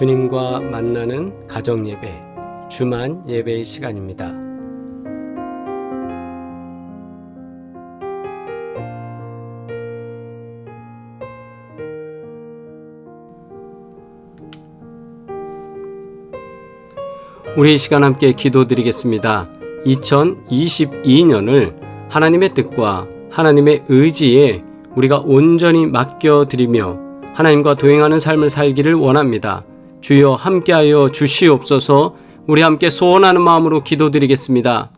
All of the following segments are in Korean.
주님과 만나는 가정예배, 주만 예배의 시간입니다. 우리 이 시간 함께 기도드리겠습니다. 2022년을 하나님의 뜻과 하나님의 의지에 우리가 온전히 맡겨드리며 하나님과 동행하는 삶을 살기를 원합니다. 주여 함께하여 주시옵소서. 우리 함께 소원하는 마음으로 기도드리겠습니다.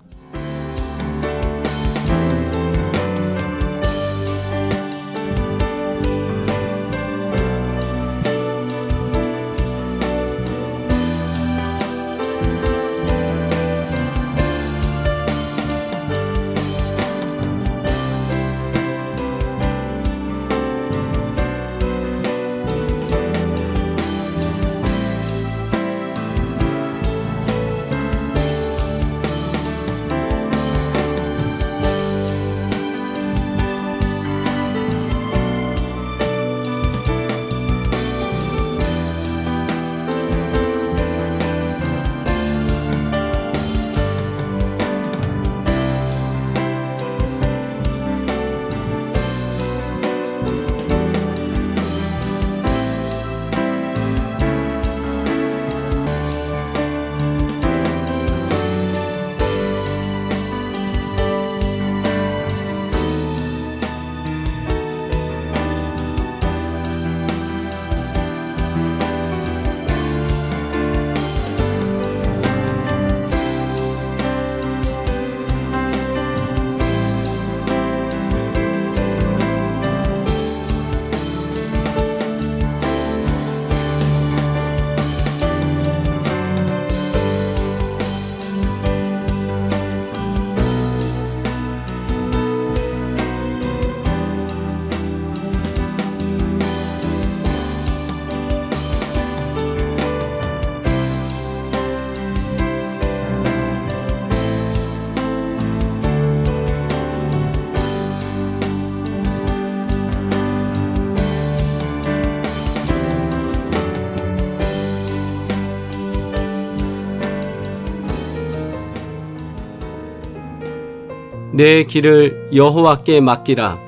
내 길을 여호와께 맡기라.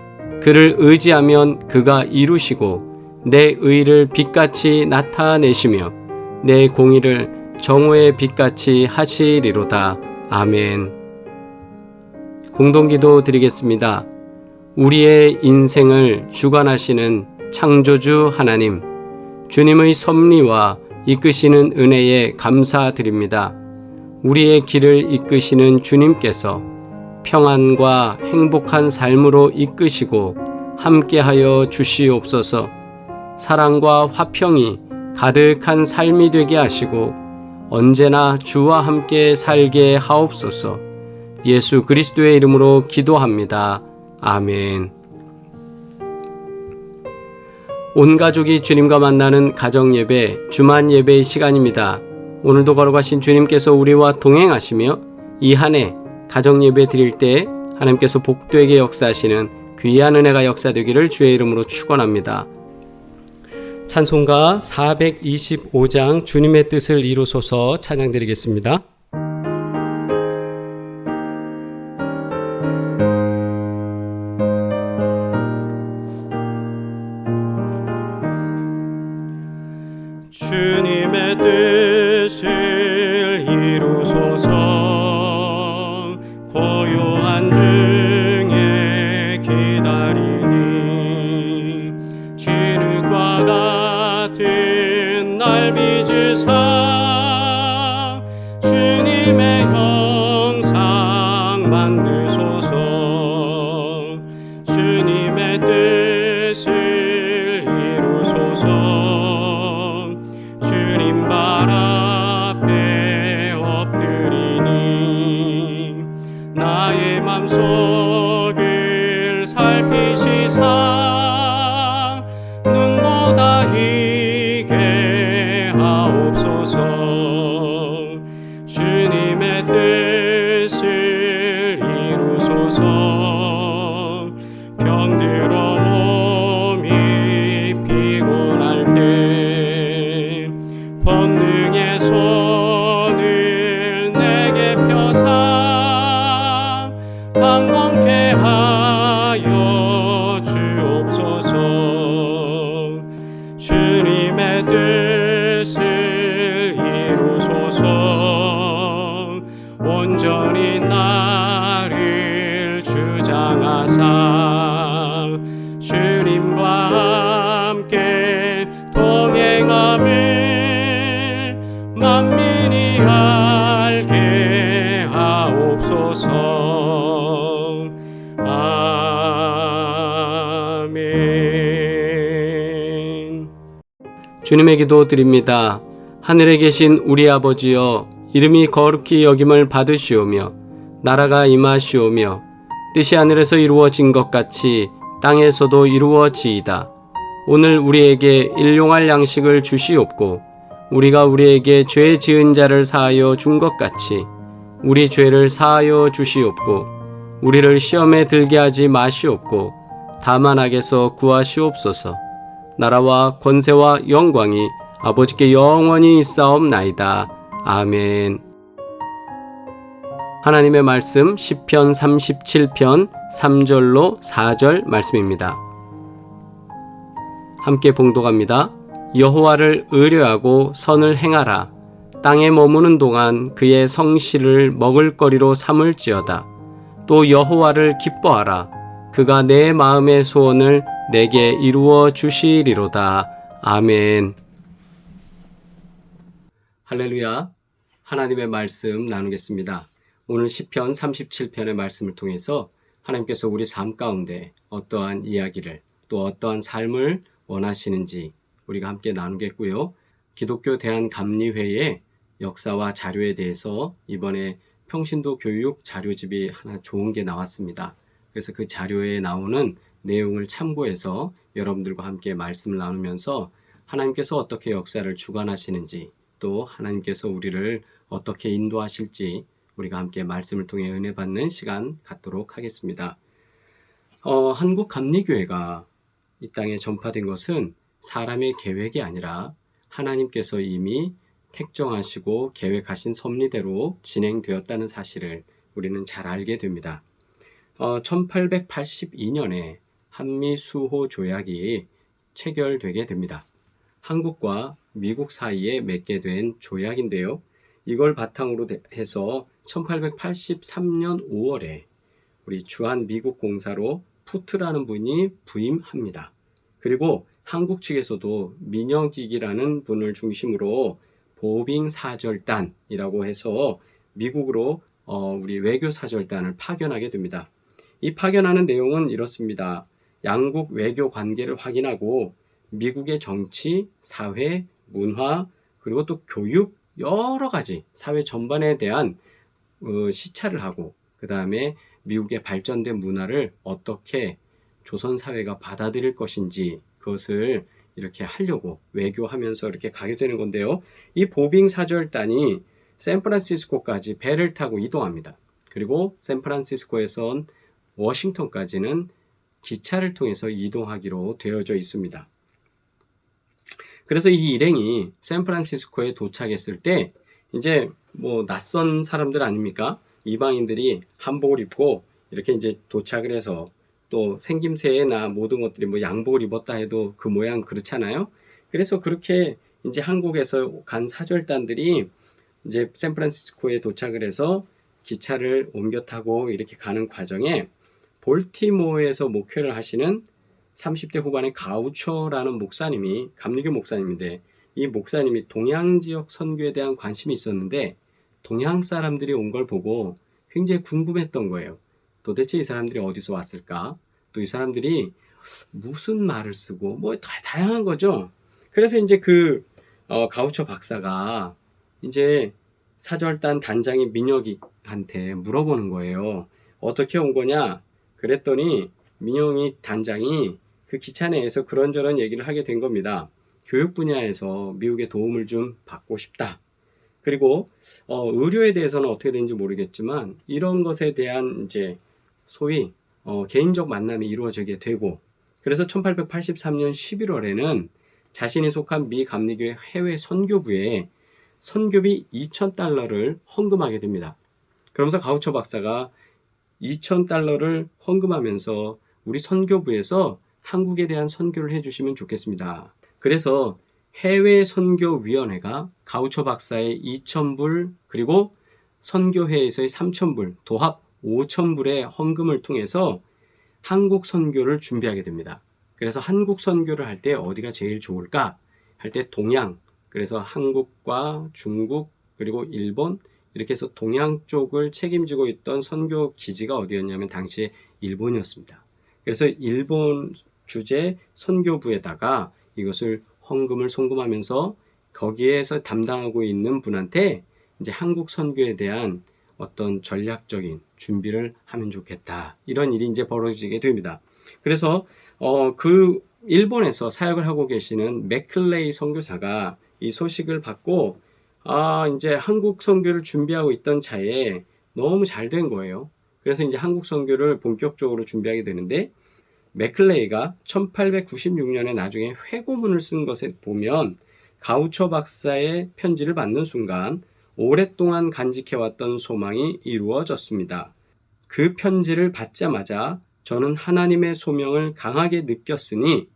그를 의지하면 그가 이루시고 내 의를 빛같이 나타내시며 내 공의를 정오의 빛같이 하시리로다. 아멘. 공동기도 드리겠습니다. 우리의 인생을 주관하시는 창조주 하나님, 주님의 섭리와 이끄시는 은혜에 감사드립니다. 우리의 길을 이끄시는 주님께서 평안과 행복한 삶으로 이끄시고 함께하여 주시옵소서. 사랑과 화평이 가득한 삶이 되게 하시고 언제나 주와 함께 살게 하옵소서. 예수 그리스도의 이름으로 기도합니다. 아멘. 온 가족이 주님과 만나는 가정예배, 주만 예배의 시간입니다. 오늘도 걸어가신 주님께서 우리와 동행하시며 이 한 해 가정예배 드릴 때 하나님께서 복되게 역사하시는 귀한 은혜가 역사되기를 주의 이름으로 축원합니다. 찬송가 425장 주님의 뜻을 이루소서 찬양드리겠습니다. 주님의 뜻을 이루소서. 고요한 중에 기다리니 진흙과 같은 날 빚으사 주님의 형상 만드소서. 주님의 뜻을 이루소서. 주님 발 앞에 엎드리니 나의 맘속을 살피시사 눈보다 희게 하옵소서. 주님의 뜻을 이루소서. 병들어 몸이 피곤할 때 온전히 나를 주장하사 주님과 함께 동행함을 만민이 알게 하옵소서. 아멘. 주님의 기도 드립니다. 하늘에 계신 우리 아버지여, 이름이 거룩히 여김을 받으시오며 나라가 임하시오며 뜻이 하늘에서 이루어진 것 같이 땅에서도 이루어지이다. 오늘 우리에게 일용할 양식을 주시옵고 우리가 우리에게 죄 지은 자를 사하여 준 것 같이 우리 죄를 사하여 주시옵고 우리를 시험에 들게 하지 마시옵고 다만 악에서 구하시옵소서. 나라와 권세와 영광이 아버지께 영원히 있사옵나이다. 아멘. 하나님의 말씀 시편 37편 3절로 4절 말씀입니다. 함께 봉독합니다. 여호와를 의뢰하고 선을 행하라. 땅에 머무는 동안 그의 성실을 먹을거리로 삼을지어다. 또 여호와를 기뻐하라. 그가 내 마음의 소원을 내게 이루어 주시리로다. 아멘. 할렐루야. 하나님의 말씀 나누겠습니다. 오늘 시편 37편의 말씀을 통해서 하나님께서 우리 삶 가운데 어떠한 이야기를 또 어떠한 삶을 원하시는지 우리가 함께 나누겠고요. 기독교 대한감리회의 역사와 자료에 대해서 이번에 평신도 교육 자료집이 하나 좋은 게 나왔습니다. 그래서 그 자료에 나오는 내용을 참고해서 여러분들과 함께 말씀을 나누면서 하나님께서 어떻게 역사를 주관하시는지 또 하나님께서 우리를 어떻게 인도하실지 우리가 함께 말씀을 통해 은혜 받는 시간 갖도록 하겠습니다. 한국 감리교회가 이 땅에 전파된 것은 사람의 계획이 아니라 하나님께서 이미 택정하시고 계획하신 섭리대로 진행되었다는 사실을 우리는 잘 알게 됩니다. 1882년에 한미수호 조약이 체결되게 됩니다. 한국과 미국 사이에 맺게 된 조약인데요. 이걸 바탕으로 해서 1883년 5월에 우리 주한 미국 공사로 푸트라는 분이 부임합니다. 그리고 한국 측에서도 민혁익이라는 분을 중심으로 보빙사절단이라고 해서 미국으로 우리 외교사절단을 파견하게 됩니다. 이 파견하는 내용은 이렇습니다. 양국 외교 관계를 확인하고 미국의 정치, 사회, 문화, 그리고 또 교육 여러 가지 사회 전반에 대한 시찰을 하고 그 다음에 미국의 발전된 문화를 어떻게 조선 사회가 받아들일 것인지 그것을 이렇게 하려고 외교하면서 이렇게 가게 되는 건데요. 이 보빙사절단이 샌프란시스코까지 배를 타고 이동합니다. 그리고 샌프란시스코에선 워싱턴까지는 기차를 통해서 이동하기로 되어져 있습니다. 그래서 이 일행이 샌프란시스코에 도착했을 때 이제 뭐 낯선 사람들 아닙니까? 이방인들이 한복을 입고 이렇게 이제 도착을 해서 또 생김새나 모든 것들이 뭐 양복을 입었다 해도 그 모양 그렇잖아요. 그래서 그렇게 이제 한국에서 간 사절단들이 이제 샌프란시스코에 도착을 해서 기차를 옮겨 타고 이렇게 가는 과정에 볼티모어에서 목회를 하시는 30대 후반의 가우처라는 목사님이 감리교 목사님인데 이 목사님이 동양 지역 선교에 대한 관심이 있었는데 동양 사람들이 온 걸 보고 굉장히 궁금했던 거예요. 도대체 이 사람들이 어디서 왔을까? 또 이 사람들이 무슨 말을 쓰고 뭐 다양한 거죠. 그래서 이제 그 가우처 박사가 이제 사절단 단장인 민혁이한테 물어보는 거예요. 어떻게 온 거냐? 그랬더니 민혁이 단장이 그 기차 내에서 그런저런 얘기를 하게 된 겁니다. 교육 분야에서 미국의 도움을 좀 받고 싶다. 그리고 의료에 대해서는 어떻게 되는지 모르겠지만 이런 것에 대한 이제 소위 개인적 만남이 이루어지게 되고 그래서 1883년 11월에는 자신이 속한 미 감리교회 해외 선교부에 선교비 $2,000를 헌금하게 됩니다. 그러면서 가우처 박사가 $2,000를 헌금하면서 우리 선교부에서 한국에 대한 선교를 해주시면 좋겠습니다. 그래서 해외 선교위원회가 가우처 박사의 $2,000 그리고 선교회에서의 3,000불, 도합 5,000불의 헌금을 통해서 한국 선교를 준비하게 됩니다. 그래서 한국 선교를 할 때 어디가 제일 좋을까? 할 때 동양, 그래서 한국과 중국, 그리고 일본, 이렇게 해서 동양 쪽을 책임지고 있던 선교 기지가 어디였냐면 당시에 일본이었습니다. 그래서 일본 주재 선교부에다가 이것을 헌금을 송금하면서 거기에서 담당하고 있는 분한테 이제 한국 선교에 대한 어떤 전략적인 준비를 하면 좋겠다. 이런 일이 이제 벌어지게 됩니다. 그래서 그 일본에서 사역을 하고 계시는 맥클레이 선교사가 이 소식을 받고 이제 한국 선교를 준비하고 있던 차에 너무 잘 된 거예요. 그래서 이제 한국 선교를 본격적으로 준비하게 되는데 맥클레이가 1896년에 나중에 회고문을 쓴 것에 보면 가우처 박사의 편지를 받는 순간 오랫동안 간직해왔던 소망이 이루어졌습니다. 그 편지를 받자마자 저는 하나님의 소명을 강하게 느꼈으니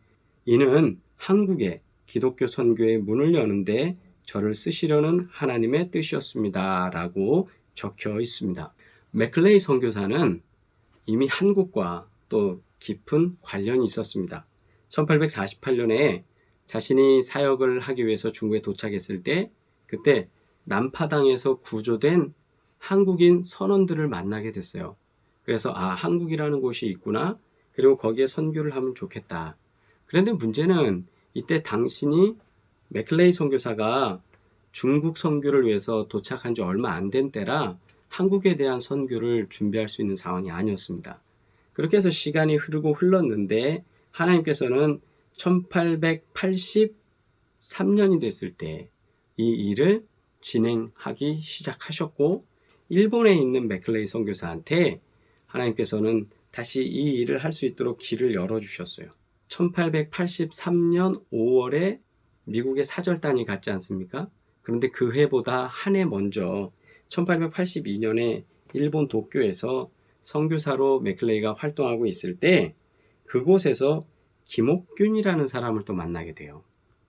이는 한국에 기독교 선교의 문을 여는데 저를 쓰시려는 하나님의 뜻이었습니다. 라고 적혀 있습니다. 맥클레이 선교사는 이미 한국과 또 깊은 관련이 있었습니다. 1848년에 자신이 사역을 하기 위해서 중국에 도착했을 때 그때 남파당에서 구조된 한국인 선원들을 만나게 됐어요. 그래서 한국이라는 곳이 있구나. 그리고 거기에 선교를 하면 좋겠다. 그런데 문제는 이때 당신이 맥클레이 선교사가 중국 선교를 위해서 도착한 지 얼마 안 된 때라 한국에 대한 선교를 준비할 수 있는 상황이 아니었습니다. 그렇게 해서 시간이 흐르고 흘렀는데 하나님께서는 1883년이 됐을 때 이 일을 진행하기 시작하셨고 일본에 있는 맥클레이 선교사한테 하나님께서는 다시 이 일을 할 수 있도록 길을 열어주셨어요. 1883년 5월에 미국의 사절단이 갔지 않습니까? 그런데 그 해보다 한 해 먼저 1882년에 일본 도쿄에서 선교사로 맥클레이가 활동하고 있을 때 그곳에서 김옥균이라는 사람을 또 만나게 돼요.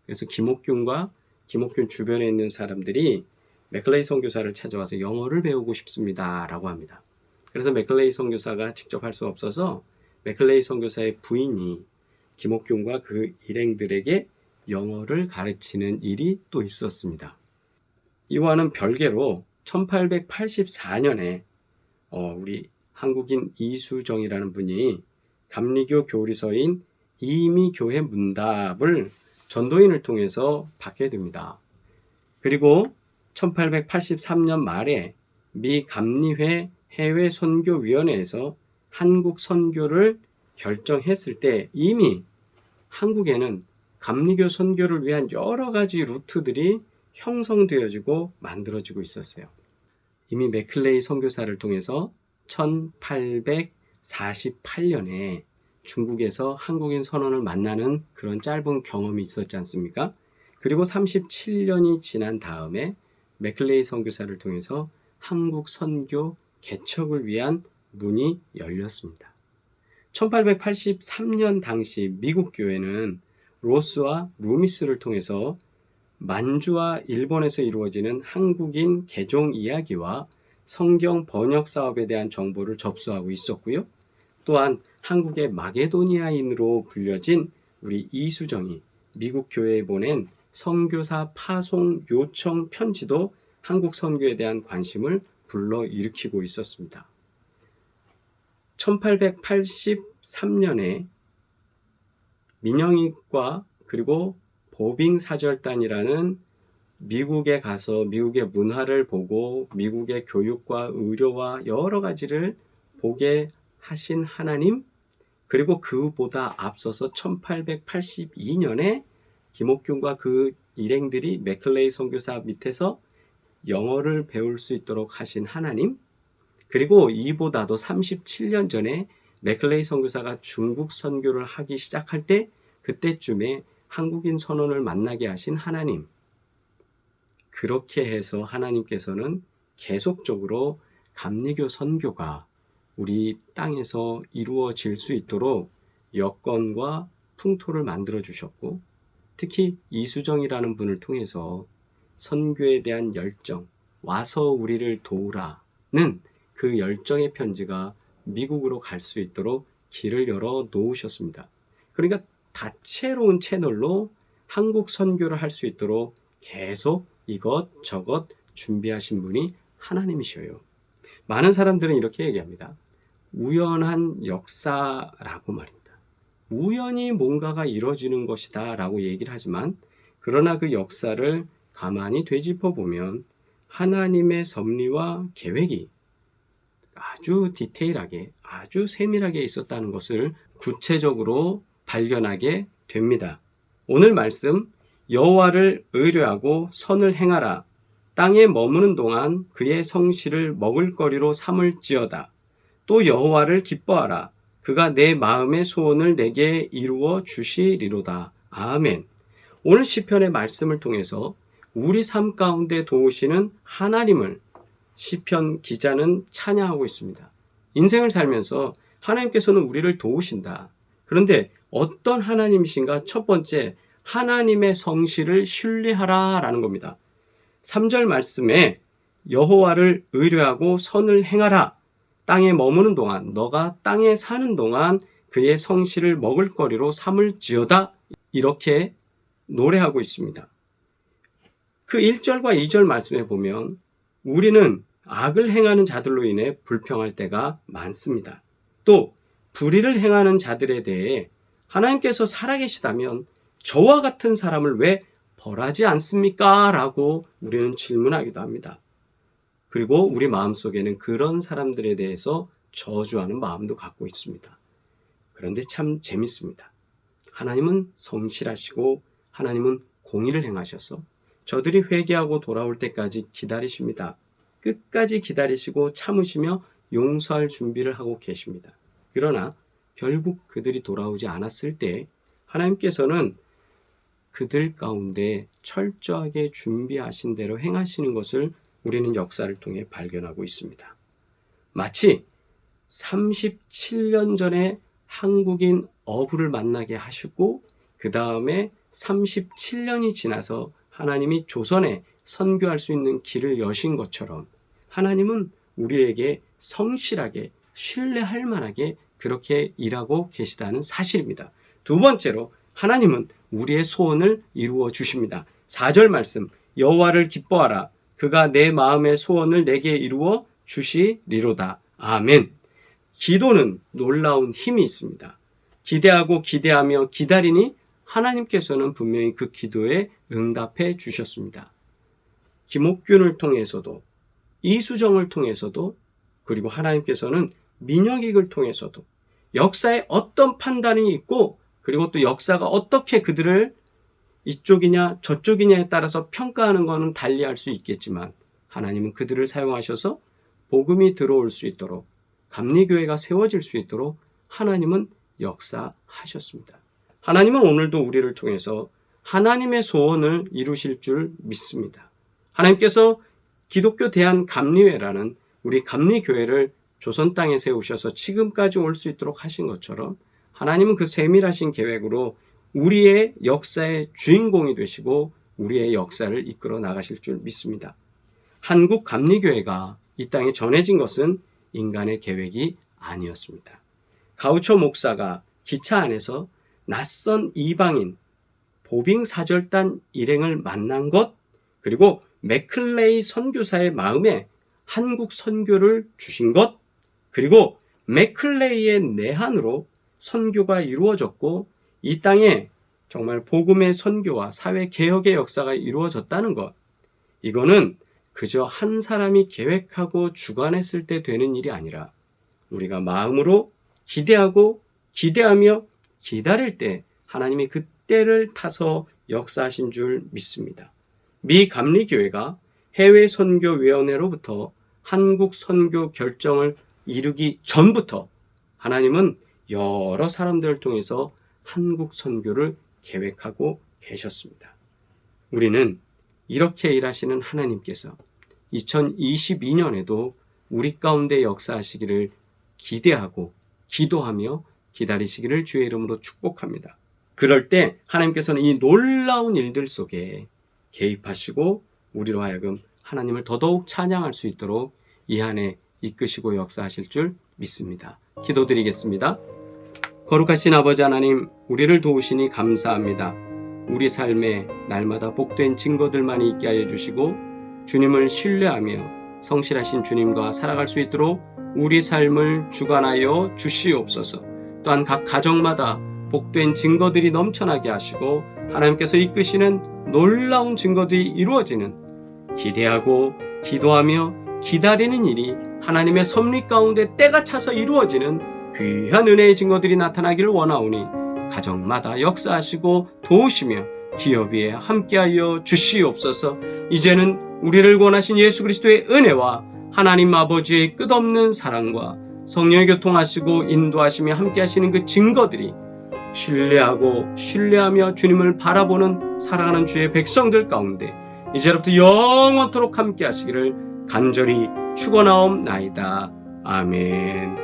그래서 김옥균과 김옥균 주변에 있는 사람들이 맥클레이 선교사를 찾아와서 영어를 배우고 싶습니다 라고 합니다. 그래서 맥클레이 선교사가 직접 할 수 없어서 맥클레이 선교사의 부인이 김옥균과 그 일행들에게 영어를 가르치는 일이 또 있었습니다. 이와는 별개로 1884년에 우리 한국인 이수정이라는 분이 감리교 교리서인 이미교회 문답을 전도인을 통해서 받게 됩니다. 그리고 1883년 말에 미 감리회 해외 선교위원회에서 한국 선교를 결정했을 때 이미 한국에는 감리교 선교를 위한 여러 가지 루트들이 형성되어지고 만들어지고 있었어요. 이미 맥클레이 선교사를 통해서 1848년에 중국에서 한국인 선원을 만나는 그런 짧은 경험이 있었지 않습니까? 그리고 37년이 지난 다음에 맥클레이 선교사를 통해서 한국 선교 개척을 위한 문이 열렸습니다. 1883년 당시 미국 교회는 로스와 루미스를 통해서 만주와 일본에서 이루어지는 한국인 개종 이야기와 성경 번역 사업에 대한 정보를 접수하고 있었고요. 또한 한국의 마게도니아인으로 불려진 우리 이수정이 미국 교회에 보낸 선교사 파송 요청 편지도 한국 선교에 대한 관심을 불러일으키고 있었습니다. 1883년에 민영익과 그리고 보빙 사절단이라는 미국에 가서 미국의 문화를 보고 미국의 교육과 의료와 여러 가지를 보게 하신 하나님, 그리고 그보다 앞서서 1882년에 김옥균과 그 일행들이 맥클레이 선교사 밑에서 영어를 배울 수 있도록 하신 하나님, 그리고 이보다도 37년 전에 맥클레이 선교사가 중국 선교를 하기 시작할 때 그때쯤에 한국인 선원을 만나게 하신 하나님, 그렇게 해서 하나님께서는 계속적으로 감리교 선교가 우리 땅에서 이루어질 수 있도록 여건과 풍토를 만들어 주셨고, 특히 이수정이라는 분을 통해서 선교에 대한 열정, 와서 우리를 도우라는 그 열정의 편지가 미국으로 갈 수 있도록 길을 열어 놓으셨습니다. 그러니까 다채로운 채널로 한국 선교를 할 수 있도록 계속 이것저것 준비하신 분이 하나님이셔요. 많은 사람들은 이렇게 얘기합니다. 우연한 역사라고 말입니다. 우연히 뭔가가 이루어지는 것이다 라고 얘기를 하지만, 그러나 그 역사를 가만히 되짚어 보면 하나님의 섭리와 계획이 아주 디테일하게, 아주 세밀하게 있었다는 것을 구체적으로 발견하게 됩니다. 오늘 말씀, 여호와를 의뢰하고 선을 행하라. 땅에 머무는 동안 그의 성실을 먹을거리로 삼을지어다. 또 여호와를 기뻐하라. 그가 내 마음의 소원을 내게 이루어 주시리로다. 아멘. 오늘 시편의 말씀을 통해서 우리 삶 가운데 도우시는 하나님을 시편 기자는 찬양하고 있습니다. 인생을 살면서 하나님께서는 우리를 도우신다. 그런데 어떤 하나님이신가? 첫 번째, 하나님의 성실을 신뢰하라 라는 겁니다. 3절 말씀에 여호와를 의뢰하고 선을 행하라. 땅에 머무는 동안, 너가 땅에 사는 동안 그의 성실을 먹을거리로 삼을지어다. 이렇게 노래하고 있습니다. 그 1절과 2절 말씀에 보면 우리는 악을 행하는 자들로 인해 불평할 때가 많습니다. 또 불의를 행하는 자들에 대해 하나님께서 살아계시다면 저와 같은 사람을 왜 벌하지 않습니까? 라고 우리는 질문하기도 합니다. 그리고 우리 마음속에는 그런 사람들에 대해서 저주하는 마음도 갖고 있습니다. 그런데 참 재밌습니다. 하나님은 성실하시고 하나님은 공의를 행하셔서 저들이 회개하고 돌아올 때까지 기다리십니다. 끝까지 기다리시고 참으시며 용서할 준비를 하고 계십니다. 그러나 결국 그들이 돌아오지 않았을 때 하나님께서는 그들 가운데 철저하게 준비하신 대로 행하시는 것을 우리는 역사를 통해 발견하고 있습니다. 마치 37년 전에 한국인 어부를 만나게 하시고 그 다음에 37년이 지나서 하나님이 조선에 선교할 수 있는 길을 여신 것처럼 하나님은 우리에게 성실하게 신뢰할 만하게 그렇게 일하고 계시다는 사실입니다. 두 번째로 하나님은 우리의 소원을 이루어 주십니다. 4절 말씀, 여호와를 기뻐하라. 그가 내 마음의 소원을 내게 이루어 주시리로다. 아멘. 기도는 놀라운 힘이 있습니다. 기대하고 기대하며 기다리니 하나님께서는 분명히 그 기도에 응답해 주셨습니다. 김옥균을 통해서도, 이수정을 통해서도, 그리고 하나님께서는 민혁익을 통해서도 역사에 어떤 판단이 있고, 그리고 또 역사가 어떻게 그들을 이쪽이냐 저쪽이냐에 따라서 평가하는 것은 달리할 수 있겠지만 하나님은 그들을 사용하셔서 복음이 들어올 수 있도록, 감리교회가 세워질 수 있도록 하나님은 역사하셨습니다. 하나님은 오늘도 우리를 통해서 하나님의 소원을 이루실 줄 믿습니다. 하나님께서 기독교 대한감리회라는 우리 감리교회를 조선 땅에 세우셔서 지금까지 올 수 있도록 하신 것처럼 하나님은 그 세밀하신 계획으로 우리의 역사의 주인공이 되시고 우리의 역사를 이끌어 나가실 줄 믿습니다. 한국 감리교회가 이 땅에 전해진 것은 인간의 계획이 아니었습니다. 가우초 목사가 기차 안에서 낯선 이방인 보빙 사절단 일행을 만난 것, 그리고 맥클레이 선교사의 마음에 한국 선교를 주신 것, 그리고 맥클레이의 내한으로 선교가 이루어졌고 이 땅에 정말 복음의 선교와 사회 개혁의 역사가 이루어졌다는 것, 이거는 그저 한 사람이 계획하고 주관했을 때 되는 일이 아니라 우리가 마음으로 기대하고 기대하며 기다릴 때 하나님이 그 때를 타서 역사하신 줄 믿습니다. 미 감리교회가 해외 선교위원회로부터 한국 선교 결정을 이루기 전부터 하나님은 여러 사람들을 통해서 한국 선교를 계획하고 계셨습니다. 우리는 이렇게 일하시는 하나님께서 2022년에도 우리 가운데 역사하시기를 기대하고 기도하며 기다리시기를 주의 이름으로 축복합니다. 그럴 때 하나님께서는 이 놀라운 일들 속에 개입하시고 우리로 하여금 하나님을 더더욱 찬양할 수 있도록 이 한 해 이끄시고 역사하실 줄 믿습니다. 기도드리겠습니다. 거룩하신 아버지 하나님, 우리를 도우시니 감사합니다. 우리 삶에 날마다 복된 증거들만 있게 하여 주시고 주님을 신뢰하며 성실하신 주님과 살아갈 수 있도록 우리 삶을 주관하여 주시옵소서. 또한 각 가정마다 복된 증거들이 넘쳐나게 하시고 하나님께서 이끄시는 놀라운 증거들이 이루어지는, 기대하고 기도하며 기다리는 일이 하나님의 섭리 가운데 때가 차서 이루어지는 귀한 은혜의 증거들이 나타나기를 원하오니 가정마다 역사하시고 도우시며 기업 위에 함께하여 주시옵소서. 이제는 우리를 권하신 예수 그리스도의 은혜와 하나님 아버지의 끝없는 사랑과 성령의 교통하시고 인도하시며 함께하시는 그 증거들이 신뢰하고 신뢰하며 주님을 바라보는 사랑하는 주의 백성들 가운데 이제부터 영원토록 함께하시기를 간절히 축원하옵나이다. 아멘.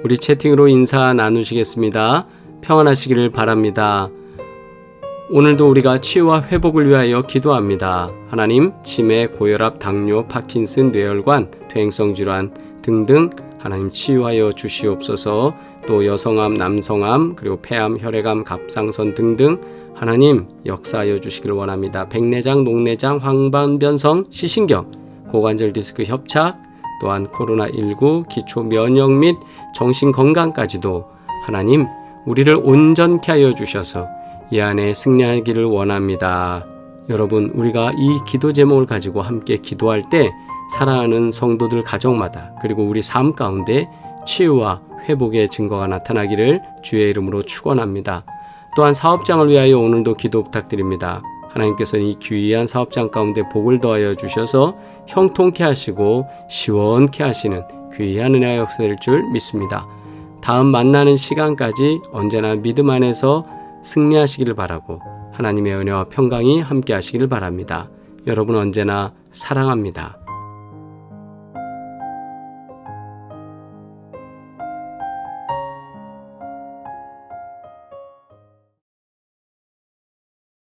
우리 채팅으로 인사 나누시겠습니다. 평안하시기를 바랍니다. 오늘도 우리가 치유와 회복을 위하여 기도합니다. 하나님, 치매, 고혈압, 당뇨, 파킨슨, 뇌혈관, 퇴행성 질환 등등 하나님 치유하여 주시옵소서. 또 여성암, 남성암, 그리고 폐암, 혈액암, 갑상선 등등 하나님 역사하여 주시기를 원합니다. 백내장, 녹내장, 황반변성, 시신경, 고관절 디스크 협착, 또한 코로나19, 기초 면역 및 정신 건강까지도 하나님 우리를 온전케 하여 주셔서 이 안에 승리하기를 원합니다. 여러분, 우리가 이 기도 제목을 가지고 함께 기도할 때 사랑하는 성도들 가정마다 그리고 우리 삶 가운데 치유와 회복의 증거가 나타나기를 주의 이름으로 축원합니다. 또한 사업장을 위하여 오늘도 기도 부탁드립니다. 하나님께서는 이 귀한 사업장 가운데 복을 더하여 주셔서 형통케 하시고 시원케 하시는 귀한 은혜의 역사될 줄 믿습니다. 다음 만나는 시간까지 언제나 믿음 안에서 승리하시기를 바라고 하나님의 은혜와 평강이 함께 하시기를 바랍니다. 여러분 언제나 사랑합니다.